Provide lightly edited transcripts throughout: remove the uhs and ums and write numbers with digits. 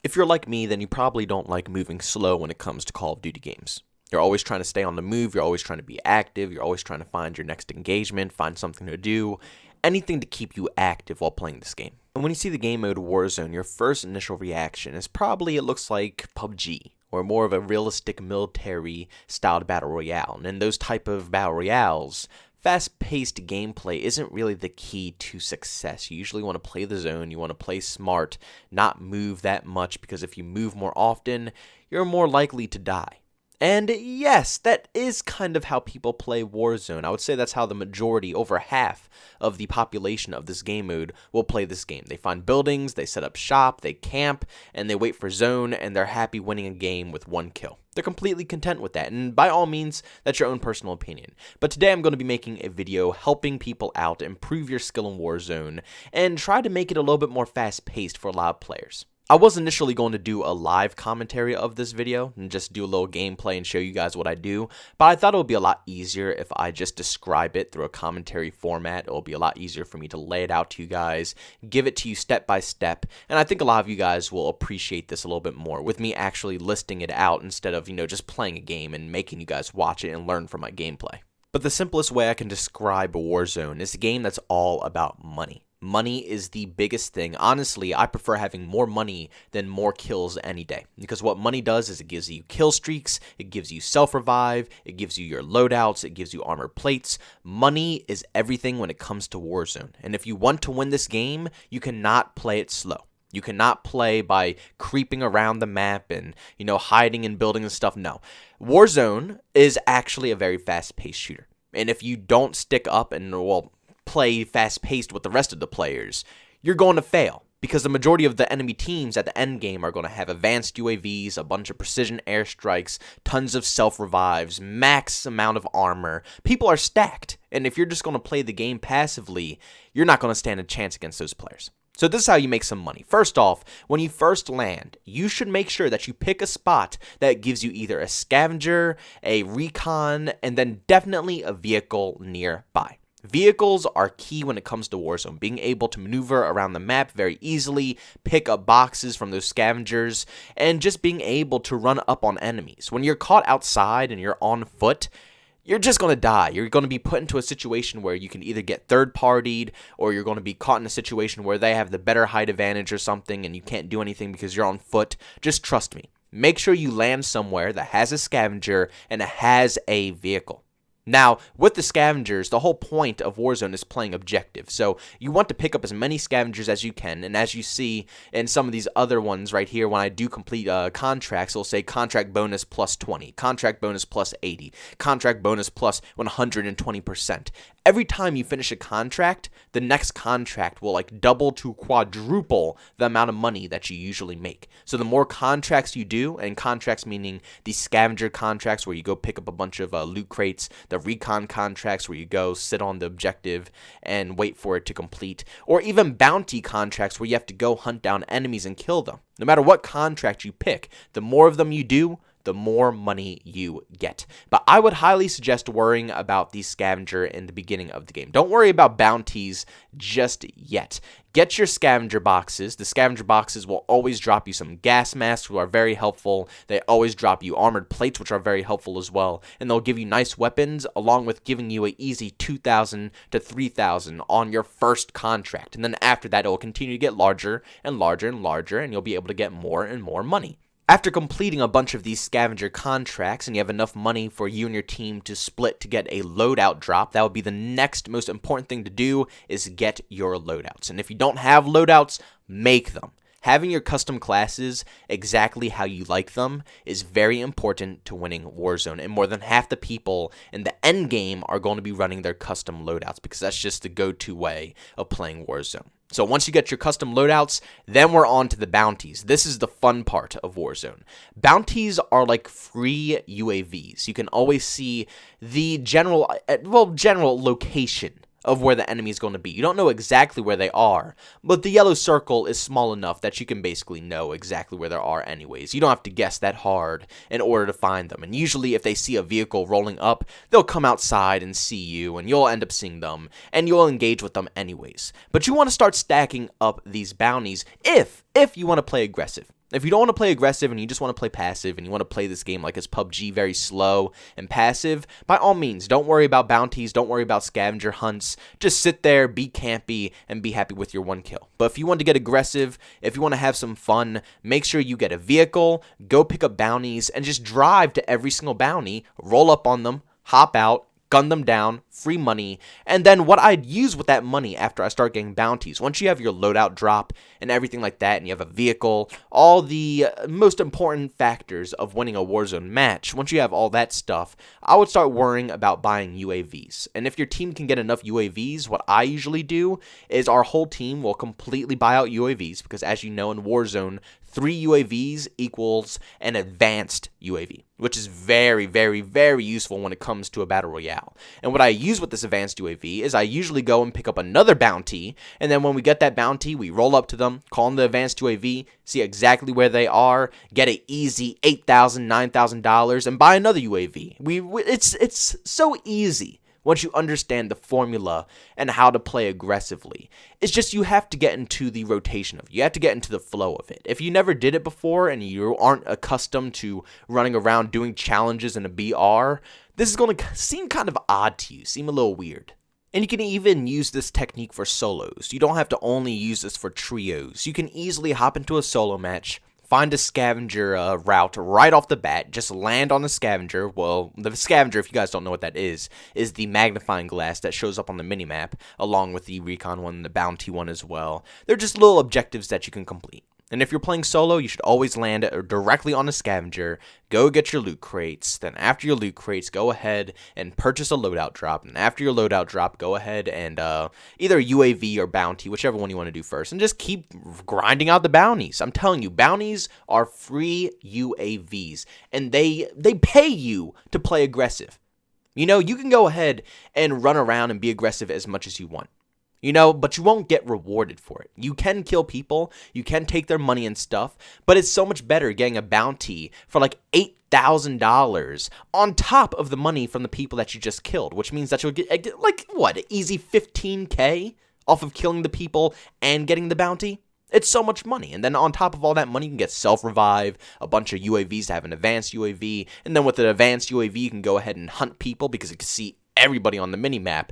If you're like me, then you probably don't like moving slow when it comes to Call of Duty games. You're always trying to stay on the move, you're always trying to be active, you're always trying to find your next engagement, find something to do, anything to keep you active while playing this game. And when you see the game mode Warzone, your first initial reaction is probably it looks like PUBG, or more of a realistic military-styled battle royale. And in those type of battle royales, fast-paced gameplay isn't really the key to success. You usually want to play the zone, you want to play smart, not move that much, because if you move more often, you're more likely to die. And yes, that is kind of how people play Warzone. I would say that's how the majority, over half of the population of this game mode will play this game. They find buildings, they set up shop, they camp, and they wait for zone, and they're happy winning a game with 1 kill. They're completely content with that, and by all means, that's your own personal opinion. But today I'm going to be making a video helping people out, improve your skill in Warzone, and try to make it a little bit more fast-paced for a lot of players. I was initially going to do a live commentary of this video and just do a little gameplay and show you guys what I do, but I thought it would be a lot easier if I just describe it through a commentary format. It will be a lot easier for me to lay it out to you guys, give it to you step by step, and I think a lot of you guys will appreciate this a little bit more with me actually listing it out instead of, just playing a game and making you guys watch it and learn from my gameplay. But the simplest way I can describe Warzone is a game that's all about money. Money is the biggest thing. Honestly, I prefer having more money than more kills any day. Because what money does is it gives you kill streaks, it gives you self-revive, it gives you your loadouts, it gives you armor plates. Money is everything when it comes to Warzone. And if you want to win this game, you cannot play it slow. You cannot play by creeping around the map and, hiding in buildings and stuff. No. Warzone is actually a very fast-paced shooter. And if you don't stick up and, play fast-paced with the rest of the players, you're going to fail. Because the majority of the enemy teams at the end game are going to have advanced UAVs, a bunch of precision airstrikes, tons of self-revives, max amount of armor. People are stacked. And if you're just going to play the game passively, you're not going to stand a chance against those players. So this is how you make some money. First off, when you first land, you should make sure that you pick a spot that gives you either a scavenger, a recon, and then definitely a vehicle nearby. Vehicles are key when it comes to Warzone, being able to maneuver around the map very easily, pick up boxes from those scavengers, and just being able to run up on enemies. When you're caught outside and you're on foot, you're just going to die. You're going to be put into a situation where you can either get third-partied or you're going to be caught in a situation where they have the better height advantage or something and you can't do anything because you're on foot. Just trust me. Make sure you land somewhere that has a scavenger and it has a vehicle. Now, with the scavengers, the whole point of Warzone is playing objective, so you want to pick up as many scavengers as you can, and as you see in some of these other ones right here, when I do complete contracts, it'll say contract bonus plus 20, contract bonus plus 80, contract bonus plus 120%. Every time you finish a contract, the next contract will double to quadruple the amount of money that you usually make. So the more contracts you do, and contracts meaning the scavenger contracts where you go pick up a bunch of loot crates, the recon contracts where you go sit on the objective and wait for it to complete, or even bounty contracts where you have to go hunt down enemies and kill them. No matter what contract you pick, the more of them you do, the more money you get. But I would highly suggest worrying about the scavenger in the beginning of the game. Don't worry about bounties just yet. Get your scavenger boxes. The scavenger boxes will always drop you some gas masks, which are very helpful. They always drop you armored plates, which are very helpful as well. And they'll give you nice weapons, along with giving you an easy 2,000 to 3,000 on your first contract. And then after that, it will continue to get larger and larger and larger, and you'll be able to get more and more money. After completing a bunch of these scavenger contracts and you have enough money for you and your team to split to get a loadout drop, that would be the next most important thing to do is get your loadouts. And if you don't have loadouts, make them. Having your custom classes exactly how you like them is very important to winning Warzone, and more than half the people in the end game are going to be running their custom loadouts because that's just the go-to way of playing Warzone. So once you get your custom loadouts, then we're on to the bounties. This is the fun part of Warzone. Bounties are like free UAVs. You can always see the general location of where the enemy is going to be. You don't know exactly where they are, but the yellow circle is small enough that you can basically know exactly where they are anyways. You don't have to guess that hard in order to find them. And usually if they see a vehicle rolling up, they'll come outside and see you, and you'll end up seeing them, and you'll engage with them anyways. But you want to start stacking up these bounties if you want to play aggressive. If you don't want to play aggressive and you just want to play passive and you want to play this game like it's PUBG, very slow and passive, by all means, don't worry about bounties, don't worry about scavenger hunts. Just sit there, be campy, and be happy with your 1 kill. But if you want to get aggressive, if you want to have some fun, make sure you get a vehicle, go pick up bounties, and just drive to every single bounty, roll up on them, hop out, gun them down, free money, and then what I'd use with that money after I start getting bounties, once you have your loadout drop and everything like that, and you have a vehicle, all the most important factors of winning a Warzone match, once you have all that stuff, I would start worrying about buying UAVs. And if your team can get enough UAVs, what I usually do is our whole team will completely buy out UAVs, because as you know in Warzone, 3 UAVs equals an advanced UAV, which is very, very, very useful when it comes to a battle royale. And what I use with this advanced UAV is I usually go and pick up another bounty, and then when we get that bounty, we roll up to them, call them the advanced UAV, see exactly where they are, get an easy $8,000, $9,000, and buy another UAV. It's so easy once you understand the formula and how to play aggressively. It's just you have to get into the rotation of it. You have to get into the flow of it. If you never did it before and you aren't accustomed to running around doing challenges in a BR, this is going to seem kind of odd to you, seem a little weird. And you can even use this technique for solos. You don't have to only use this for trios. You can easily hop into a solo match, find a scavenger route right off the bat, just land on the scavenger. Well, the scavenger, if you guys don't know what that is the magnifying glass that shows up on the minimap, along with the recon one and the bounty one as well. They're just little objectives that you can complete. And if you're playing solo, you should always land directly on a scavenger, go get your loot crates, then after your loot crates, go ahead and purchase a loadout drop, and after your loadout drop, go ahead and either UAV or bounty, whichever one you want to do first, and just keep grinding out the bounties. I'm telling you, bounties are free UAVs, and they pay you to play aggressive. You know, you can go ahead and run around and be aggressive as much as you want. You know, but you won't get rewarded for it. You can kill people, you can take their money and stuff, but it's so much better getting a bounty for like $8,000 on top of the money from the people that you just killed, which means that you'll get like, what, easy $15K off of killing the people and getting the bounty? It's so much money. And then on top of all that money, you can get self-revive, a bunch of UAVs to have an advanced UAV, and then with an advanced UAV, you can go ahead and hunt people because you can see everybody on the minimap.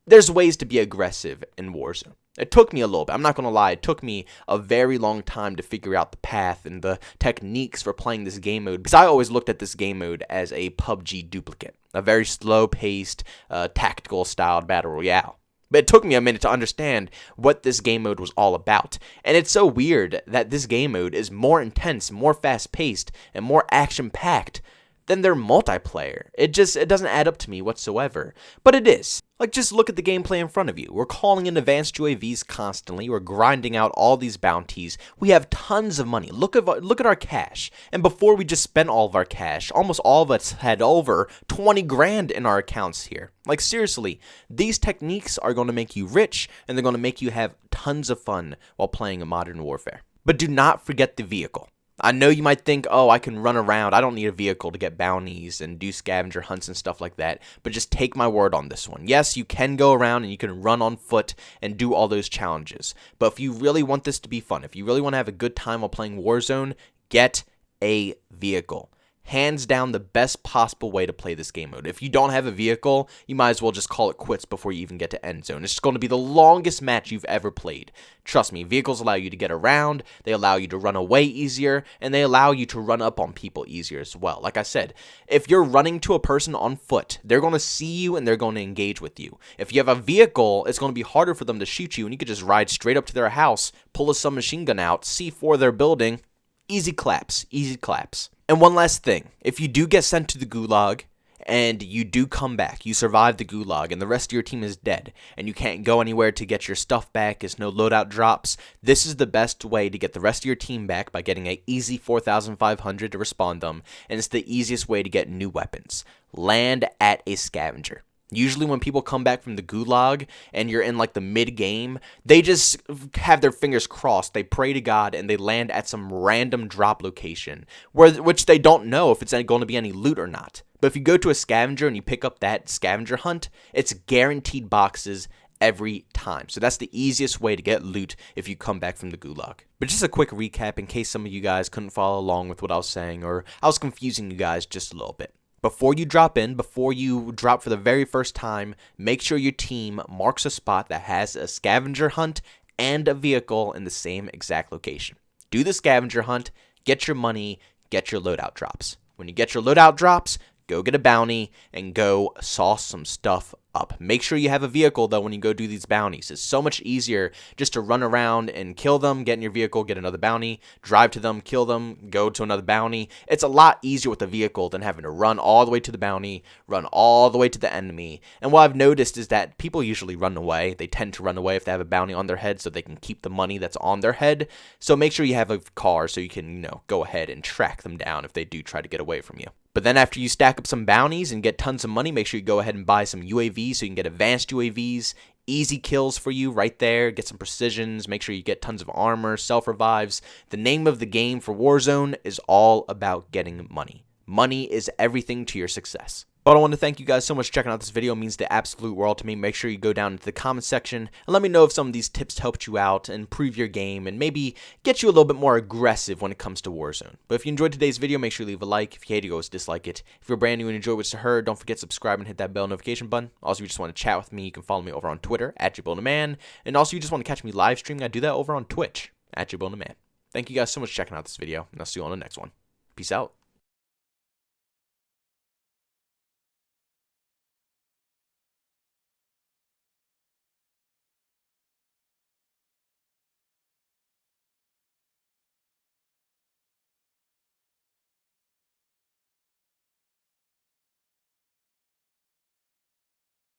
There's ways to be aggressive in Warzone. It took me a little bit. I'm not going to lie. It took me a very long time to figure out the path and the techniques for playing this game mode, because I always looked at this game mode as a PUBG duplicate, a very slow-paced, tactical-styled battle royale. But it took me a minute to understand what this game mode was all about. And it's so weird that this game mode is more intense, more fast-paced, and more action-packed than their multiplayer. It doesn't add up to me whatsoever. But it is. Like, just look at the gameplay in front of you. We're calling in advanced UAVs constantly. We're grinding out all these bounties. We have tons of money. Look at our cash. And before we just spent all of our cash, almost all of us had over 20 grand in our accounts here. Like, seriously, these techniques are going to make you rich, and they're going to make you have tons of fun while playing a Modern Warfare. But do not forget the vehicle. I know you might think, oh, I can run around. I don't need a vehicle to get bounties and do scavenger hunts and stuff like that. But just take my word on this one. Yes, you can go around and you can run on foot and do all those challenges. But if you really want this to be fun, if you really want to have a good time while playing Warzone, get a vehicle. Hands down the best possible way to play this game mode. If you don't have a vehicle, you might as well just call it quits before you even get to end zone. It's just going to be the longest match you've ever played. Trust me, vehicles allow you to get around, they allow you to run away easier, and they allow you to run up on people easier as well. Like I said, if you're running to a person on foot, they're going to see you and they're going to engage with you. If you have a vehicle, it's going to be harder for them to shoot you, and you could just ride straight up to their house, pull a submachine gun out, C4 their building. Easy claps, easy claps. And one last thing, if you do get sent to the gulag and you do come back, you survive the gulag and the rest of your team is dead and you can't go anywhere to get your stuff back, there's no loadout drops, this is the best way to get the rest of your team back by getting an easy 4,500 to respawn them, and it's the easiest way to get new weapons. Land at a scavenger. Usually when people come back from the gulag and you're in like the mid-game, they just have their fingers crossed, they pray to God, and they land at some random drop location, which they don't know if it's going to be any loot or not. But if you go to a scavenger and you pick up that scavenger hunt, it's guaranteed boxes every time. So that's the easiest way to get loot if you come back from the gulag. But just a quick recap in case some of you guys couldn't follow along with what I was saying, or I was confusing you guys just a little bit. Before you drop in, before you drop for the very first time, make sure your team marks a spot that has a scavenger hunt and a vehicle in the same exact location. Do the scavenger hunt, get your money, get your loadout drops. When you get your loadout drops, go get a bounty and go sauce some stuff up. Make sure you have a vehicle though when you go do these bounties. It's so much easier just to run around and kill them, get in your vehicle, get another bounty, drive to them, kill them, go to another bounty. It's a lot easier with a vehicle than having to run all the way to the bounty, run all the way to the enemy. And what I've noticed is that people usually run away. They tend to run away if they have a bounty on their head so they can keep the money that's on their head. So make sure you have a car so you can, go ahead and track them down if they do try to get away from you. But then after you stack up some bounties and get tons of money, make sure you go ahead and buy some UAVs so you can get advanced UAVs. Easy kills for you right there. Get some precisions. Make sure you get tons of armor, self-revives. The name of the game for Warzone is all about getting money. Money is everything to your success. But I want to thank you guys so much for checking out this video. It means the absolute world to me. Make sure you go down into the comment section and let me know if some of these tips helped you out and improve your game and maybe get you a little bit more aggressive when it comes to Warzone. But if you enjoyed today's video, make sure you leave a like. If you hate it, always dislike it. If you're brand new and enjoy what you heard, don't forget to subscribe and hit that bell notification button. Also, if you just want to chat with me, you can follow me over on Twitter at JbowenDaMan. And also, if you just want to catch me live streaming, I do that over on Twitch at JbowenDaMan. Thank you guys so much for checking out this video, and I'll see you on the next one. Peace out.